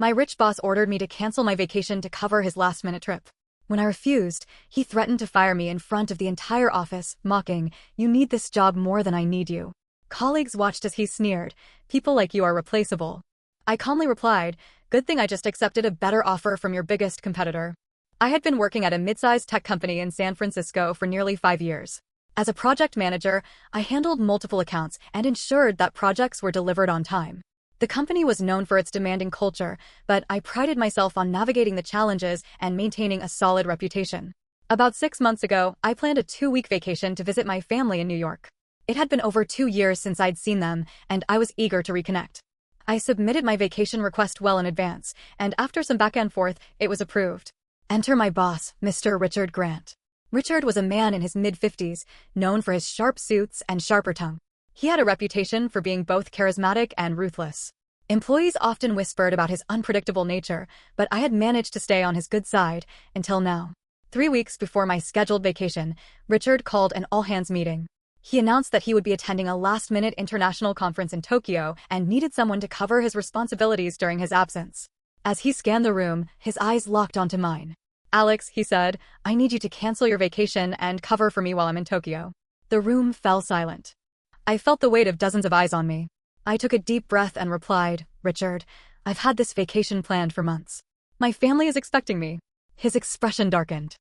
My rich boss ordered me to cancel my vacation to cover his last-minute trip. When I refused, he threatened to fire me in front of the entire office, mocking, "You need this job more than I need you." Colleagues watched as he sneered, "People like you are replaceable." I calmly replied, "Good thing I just accepted a better offer from your biggest competitor." I had been working at a mid-sized tech company in San Francisco for nearly 5 years. As a project manager, I handled multiple accounts and ensured that projects were delivered on time. The company was known for its demanding culture, but I prided myself on navigating the challenges and maintaining a solid reputation. About 6 months ago, I planned a 2-week vacation to visit my family in New York. It had been over 2 years since I'd seen them, and I was eager to reconnect. I submitted my vacation request well in advance, and after some back and forth, it was approved. Enter my boss, Mr. Richard Grant. Richard was a man in his mid-50s, known for his sharp suits and sharper tongue. He had a reputation for being both charismatic and ruthless. Employees often whispered about his unpredictable nature, but I had managed to stay on his good side until now. 3 weeks before my scheduled vacation, Richard called an all-hands meeting. He announced that he would be attending a last-minute international conference in Tokyo and needed someone to cover his responsibilities during his absence. As he scanned the room, his eyes locked onto mine. "Alex," he said, "I need you to cancel your vacation and cover for me while I'm in Tokyo." The room fell silent. I felt the weight of dozens of eyes on me. I took a deep breath and replied, "Richard, I've had this vacation planned for months. My family is expecting me." His expression darkened.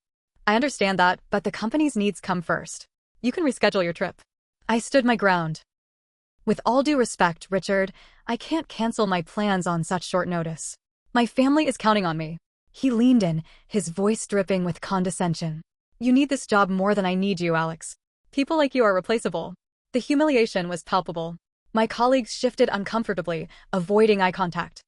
"I understand that, but the company's needs come first. You can reschedule your trip." I stood my ground. "With all due respect, Richard, I can't cancel my plans on such short notice. My family is counting on me." He leaned in, his voice dripping with condescension. "You need this job more than I need you, Alex. People like you are replaceable." The humiliation was palpable. My colleagues shifted uncomfortably, avoiding eye contact.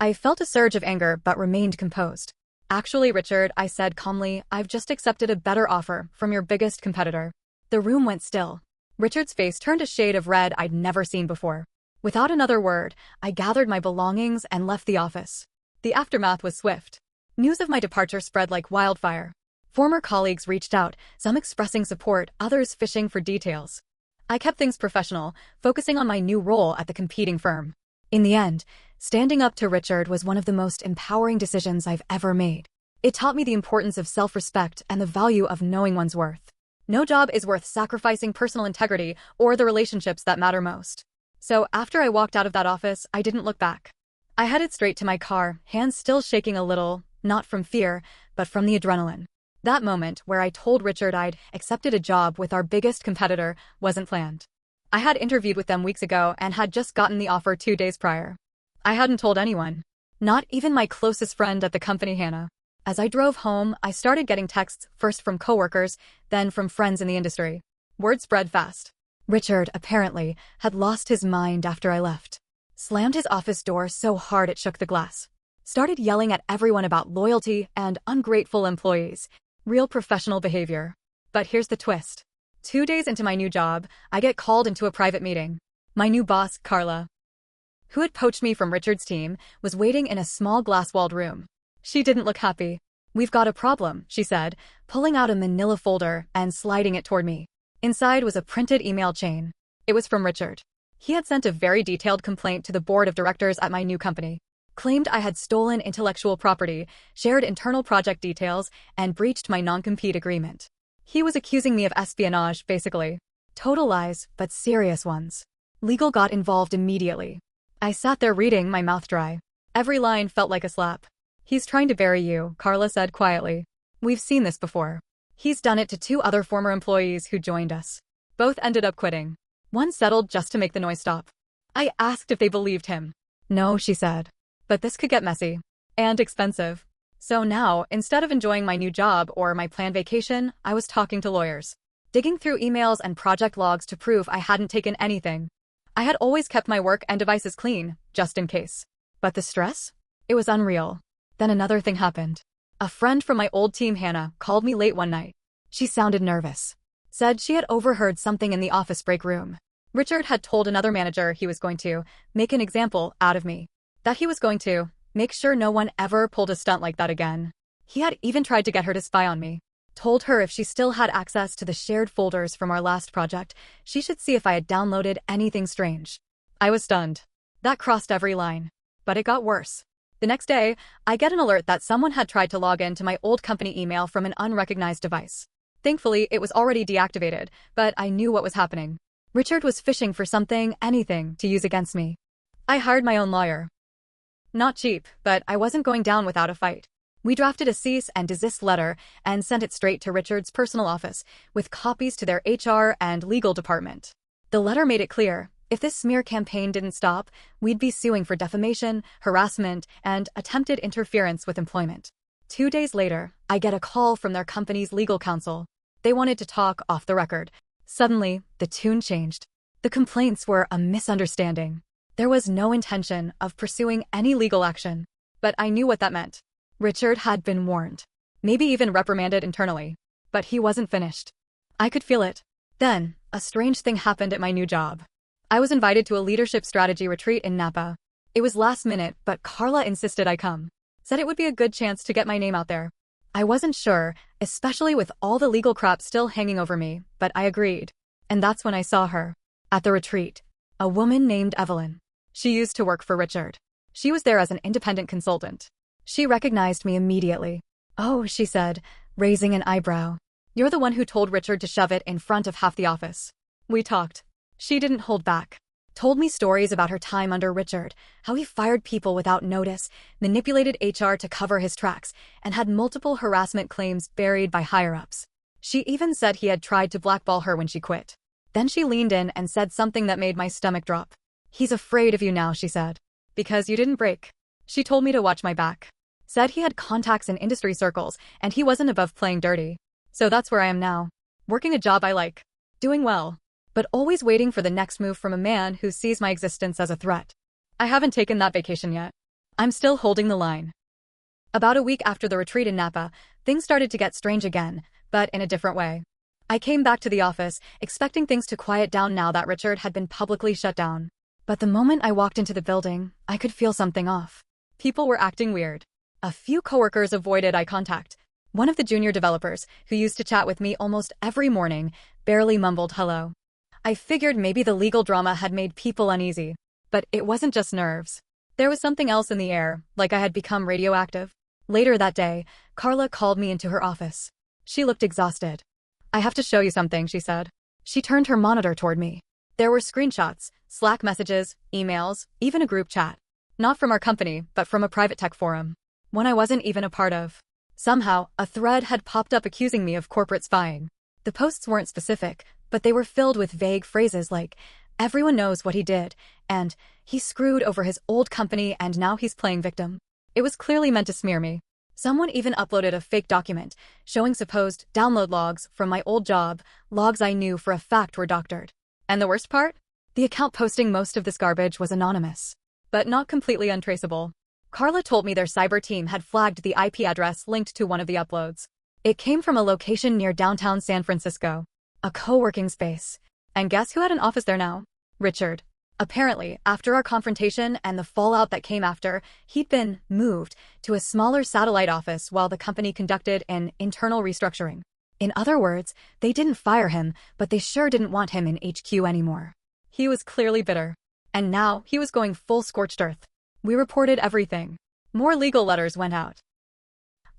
I felt a surge of anger but remained composed. "Actually, Richard," I said calmly, "I've just accepted a better offer from your biggest competitor." The room went still. Richard's face turned a shade of red I'd never seen before. Without another word, I gathered my belongings and left the office. The aftermath was swift. News of my departure spread like wildfire. Former colleagues reached out, some expressing support, others fishing for details. I kept things professional, focusing on my new role at the competing firm. In the end, standing up to Richard was one of the most empowering decisions I've ever made. It taught me the importance of self-respect and the value of knowing one's worth. No job is worth sacrificing personal integrity or the relationships that matter most. So after I walked out of that office, I didn't look back. I headed straight to my car, hands still shaking a little, not from fear, but from the adrenaline. That moment, where I told Richard I'd accepted a job with our biggest competitor, wasn't planned. I had interviewed with them weeks ago and had just gotten the offer 2 days prior. I hadn't told anyone. Not even my closest friend at the company, Hannah. As I drove home, I started getting texts, first from coworkers, then from friends in the industry. Word spread fast. Richard, apparently, had lost his mind after I left. Slammed his office door so hard it shook the glass. Started yelling at everyone about loyalty and ungrateful employees. Real professional behavior. But here's the twist. 2 days into my new job, I get called into a private meeting. My new boss, Carla, who had poached me from Richard's team, was waiting in a small glass-walled room. She didn't look happy. "We've got a problem," she said, pulling out a manila folder and sliding it toward me. Inside was a printed email chain. It was from Richard. He had sent a very detailed complaint to the board of directors at my new company. Claimed I had stolen intellectual property, shared internal project details, and breached my non-compete agreement. He was accusing me of espionage, basically. Total lies, but serious ones. Legal got involved immediately. I sat there reading, my mouth dry. Every line felt like a slap. "He's trying to bury you," Carla said quietly. "We've seen this before. He's done it to 2 other former employees who joined us. Both ended up quitting. One settled just to make the noise stop." I asked if they believed him. "No," she said. "But this could get messy. And expensive." So now, instead of enjoying my new job or my planned vacation, I was talking to lawyers. Digging through emails and project logs to prove I hadn't taken anything. I had always kept my work and devices clean, just in case. But the stress? It was unreal. Then another thing happened. A friend from my old team, Hannah, called me late one night. She sounded nervous. Said she had overheard something in the office break room. Richard had told another manager he was going to make an example out of me. That he was going to make sure no one ever pulled a stunt like that again. He had even tried to get her to spy on me. Told her if she still had access to the shared folders from our last project, she should see if I had downloaded anything strange. I was stunned. That crossed every line. But it got worse. The next day, I get an alert that someone had tried to log in to my old company email from an unrecognized device. Thankfully, it was already deactivated, but I knew what was happening. Richard was fishing for something, anything, to use against me. I hired my own lawyer. Not cheap, but I wasn't going down without a fight. We drafted a cease and desist letter and sent it straight to Richard's personal office, with copies to their HR and legal department. The letter made it clear, if this smear campaign didn't stop, we'd be suing for defamation, harassment, and attempted interference with employment. 2 days later, I get a call from their company's legal counsel. They wanted to talk off the record. Suddenly, the tune changed. The complaints were a misunderstanding. There was no intention of pursuing any legal action. But I knew what that meant. Richard had been warned. Maybe even reprimanded internally. But he wasn't finished. I could feel it. Then, a strange thing happened at my new job. I was invited to a leadership strategy retreat in Napa. It was last minute, but Carla insisted I come. Said it would be a good chance to get my name out there. I wasn't sure, especially with all the legal crap still hanging over me, but I agreed. And that's when I saw her. At the retreat. A woman named Evelyn. She used to work for Richard. She was there as an independent consultant. She recognized me immediately. "Oh," she said, raising an eyebrow. "You're the one who told Richard to shove it in front of half the office." We talked. She didn't hold back. Told me stories about her time under Richard, how he fired people without notice, manipulated HR to cover his tracks, and had multiple harassment claims buried by higher-ups. She even said he had tried to blackball her when she quit. Then she leaned in and said something that made my stomach drop. "He's afraid of you now," she said. "Because you didn't break." She told me to watch my back. Said he had contacts in industry circles, and he wasn't above playing dirty. So that's where I am now. Working a job I like. Doing well. But always waiting for the next move from a man who sees my existence as a threat. I haven't taken that vacation yet. I'm still holding the line. About a week after the retreat in Napa, things started to get strange again, but in a different way. I came back to the office, expecting things to quiet down now that Richard had been publicly shut down. But the moment I walked into the building, I could feel something off. People were acting weird. A few coworkers avoided eye contact. One of the junior developers, who used to chat with me almost every morning, barely mumbled hello. I figured maybe the legal drama had made people uneasy. But it wasn't just nerves. There was something else in the air, like I had become radioactive. Later that day, Carla called me into her office. She looked exhausted. "I have to show you something," she said. She turned her monitor toward me. There were screenshots, Slack messages, emails, even a group chat. Not from our company, but from a private tech forum. One I wasn't even a part of. Somehow, a thread had popped up accusing me of corporate spying. The posts weren't specific, but they were filled with vague phrases like, "Everyone knows what he did," and "He screwed over his old company and now he's playing victim." It was clearly meant to smear me. Someone even uploaded a fake document, showing supposed download logs from my old job, logs I knew for a fact were doctored. And the worst part? The account posting most of this garbage was anonymous. But not completely untraceable. Carla told me their cyber team had flagged the IP address linked to one of the uploads. It came from a location near downtown San Francisco. A co-working space. And guess who had an office there now? Richard. Apparently, after our confrontation and the fallout that came after, he'd been moved to a smaller satellite office while the company conducted an internal restructuring. In other words, they didn't fire him, but they sure didn't want him in HQ anymore. He was clearly bitter. And now, he was going full scorched earth. We reported everything. More legal letters went out.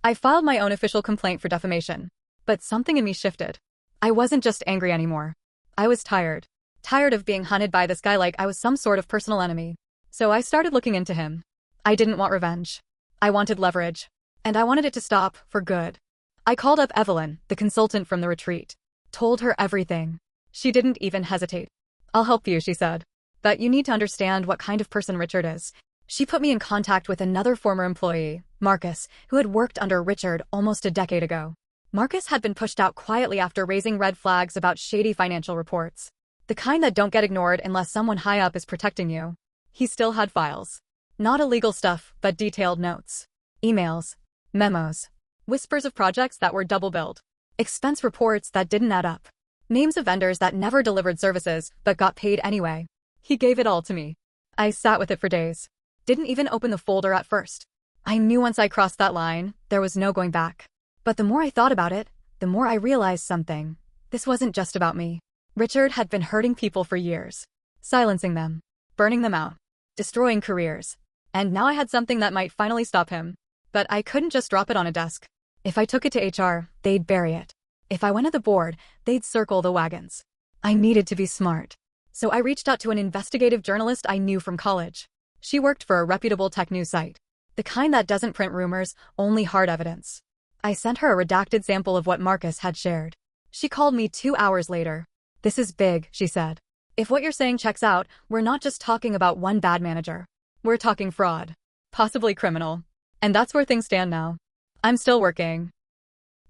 I filed my own official complaint for defamation. But something in me shifted. I wasn't just angry anymore. I was tired. Tired of being hunted by this guy like I was some sort of personal enemy. So I started looking into him. I didn't want revenge. I wanted leverage. And I wanted it to stop, for good. I called up Evelyn, the consultant from the retreat. Told her everything. She didn't even hesitate. "I'll help you," she said. "But you need to understand what kind of person Richard is." She put me in contact with another former employee, Marcus, who had worked under Richard almost a decade ago. Marcus had been pushed out quietly after raising red flags about shady financial reports. The kind that don't get ignored unless someone high up is protecting you. He still had files. Not illegal stuff, but detailed notes. Emails. Memos. Whispers of projects that were double-billed. Expense reports that didn't add up. Names of vendors that never delivered services, but got paid anyway. He gave it all to me. I sat with it for days. Didn't even open the folder at first. I knew once I crossed that line, there was no going back. But the more I thought about it, the more I realized something. This wasn't just about me. Richard had been hurting people for years. Silencing them. Burning them out. Destroying careers. And now I had something that might finally stop him. But I couldn't just drop it on a desk. If I took it to HR, they'd bury it. If I went to the board, they'd circle the wagons. I needed to be smart. So I reached out to an investigative journalist I knew from college. She worked for a reputable tech news site. The kind that doesn't print rumors, only hard evidence. I sent her a redacted sample of what Marcus had shared. She called me 2 hours later. "This is big," she said. "If what you're saying checks out, we're not just talking about one bad manager. We're talking fraud. Possibly criminal. And that's where things stand now. I'm still working.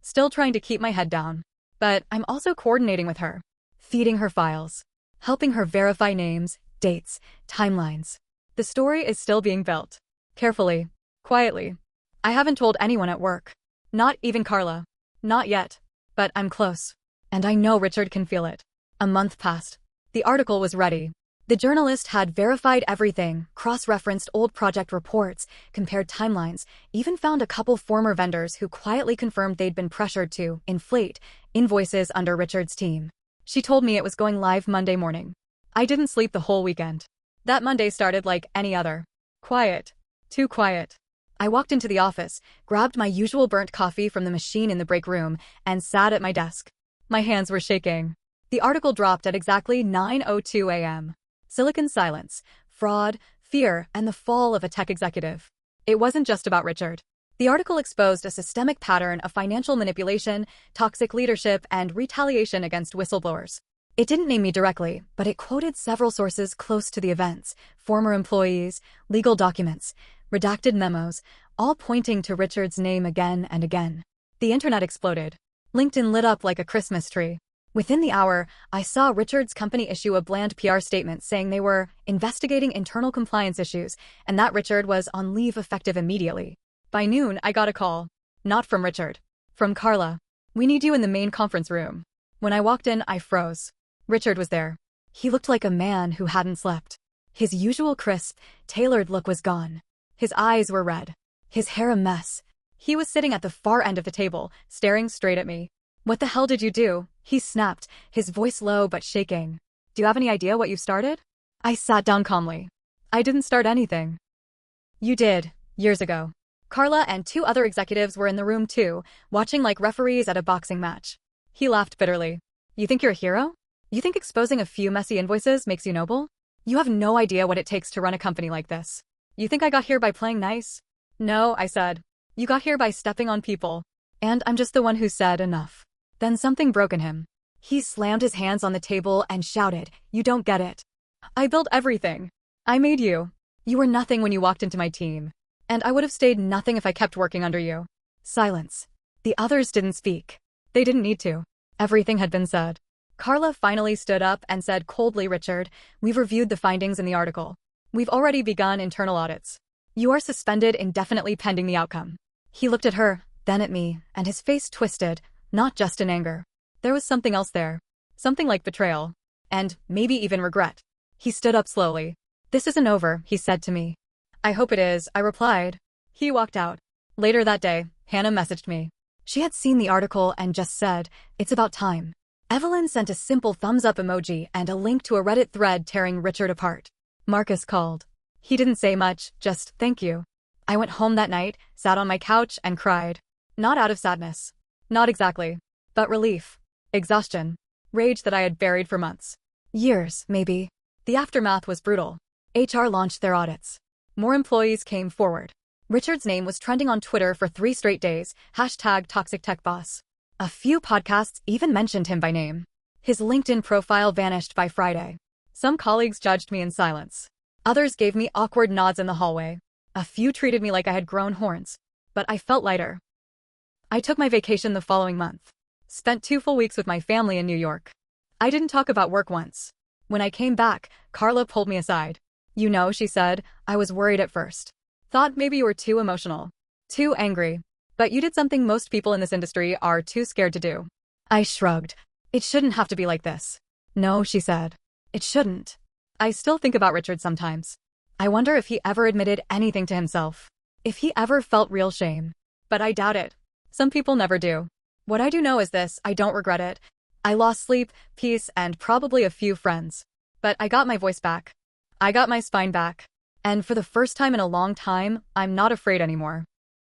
Still trying to keep my head down. But I'm also coordinating with her. Feeding her files. Helping her verify names, dates, timelines. The story is still being built. Carefully. Quietly. I haven't told anyone at work. Not even Carla. Not yet. But I'm close. And I know Richard can feel it." A month passed. The article was ready. The journalist had verified everything, cross-referenced old project reports, compared timelines, even found a couple former vendors who quietly confirmed they'd been pressured to inflate invoices under Richard's team. She told me it was going live Monday morning. I didn't sleep the whole weekend. That Monday started like any other. Quiet. Too quiet. I walked into the office, grabbed my usual burnt coffee from the machine in the break room, and sat at my desk. My hands were shaking. The article dropped at exactly 9:02 a.m. Silicon silence, fraud, fear, and the fall of a tech executive. It wasn't just about Richard. The article exposed a systemic pattern of financial manipulation, toxic leadership, and retaliation against whistleblowers. It didn't name me directly, but it quoted several sources close to the events, former employees, legal documents, redacted memos, all pointing to Richard's name again and again. The internet exploded. LinkedIn lit up like a Christmas tree. Within the hour, I saw Richard's company issue a bland PR statement saying they were investigating internal compliance issues and that Richard was on leave effective immediately. By noon, I got a call. Not from Richard. From Carla. "We need you in the main conference room." When I walked in, I froze. Richard was there. He looked like a man who hadn't slept. His usual crisp, tailored look was gone. His eyes were red. His hair a mess. He was sitting at the far end of the table, staring straight at me. "What the hell did you do?" he snapped, his voice low but shaking. "Do you have any idea what you've started?" I sat down calmly. "I didn't start anything." "You did, years ago." Carla and 2 other executives were in the room too, watching like referees at a boxing match. He laughed bitterly. "You think you're a hero? You think exposing a few messy invoices makes you noble? You have no idea what it takes to run a company like this. You think I got here by playing nice?" "No," I said. "You got here by stepping on people. And I'm just the one who said enough." Then something broke in him. He slammed his hands on the table and shouted, "You don't get it. I built everything. I made you. You were nothing when you walked into my team. And I would have stayed nothing if I kept working under you." Silence. The others didn't speak. They didn't need to. Everything had been said. Carla finally stood up and said coldly, "Richard, we've reviewed the findings in the article. We've already begun internal audits. You are suspended indefinitely pending the outcome." He looked at her, then at me, and his face twisted, not just in anger. There was something else there. Something like betrayal. And maybe even regret. He stood up slowly. "This isn't over," he said to me. "I hope it is," I replied. He walked out. Later that day, Hannah messaged me. She had seen the article and just said, "It's about time." Evelyn sent a simple thumbs-up emoji and a link to a Reddit thread tearing Richard apart. Marcus called. He didn't say much, just "thank you." I went home that night, sat on my couch, and cried. Not out of sadness. Not exactly. But relief. Exhaustion. Rage that I had buried for months. Years, maybe. The aftermath was brutal. HR launched their audits. More employees came forward. Richard's name was trending on Twitter for 3 straight days, #ToxicTechBoss. A few podcasts even mentioned him by name. His LinkedIn profile vanished by Friday. Some colleagues judged me in silence. Others gave me awkward nods in the hallway. A few treated me like I had grown horns. But I felt lighter. I took my vacation the following month. Spent 2 full weeks with my family in New York. I didn't talk about work once. When I came back, Carla pulled me aside. "You know," she said, "I was worried at first. Thought maybe you were too emotional. Too angry. But you did something most people in this industry are too scared to do." I shrugged. "It shouldn't have to be like this." "No," she said. "It shouldn't." I still think about Richard sometimes. I wonder if he ever admitted anything to himself. If he ever felt real shame. But I doubt it. Some people never do. What I do know is this: I don't regret it. I lost sleep, peace, and probably a few friends. But I got my voice back. I got my spine back. And for the first time in a long time, I'm not afraid anymore.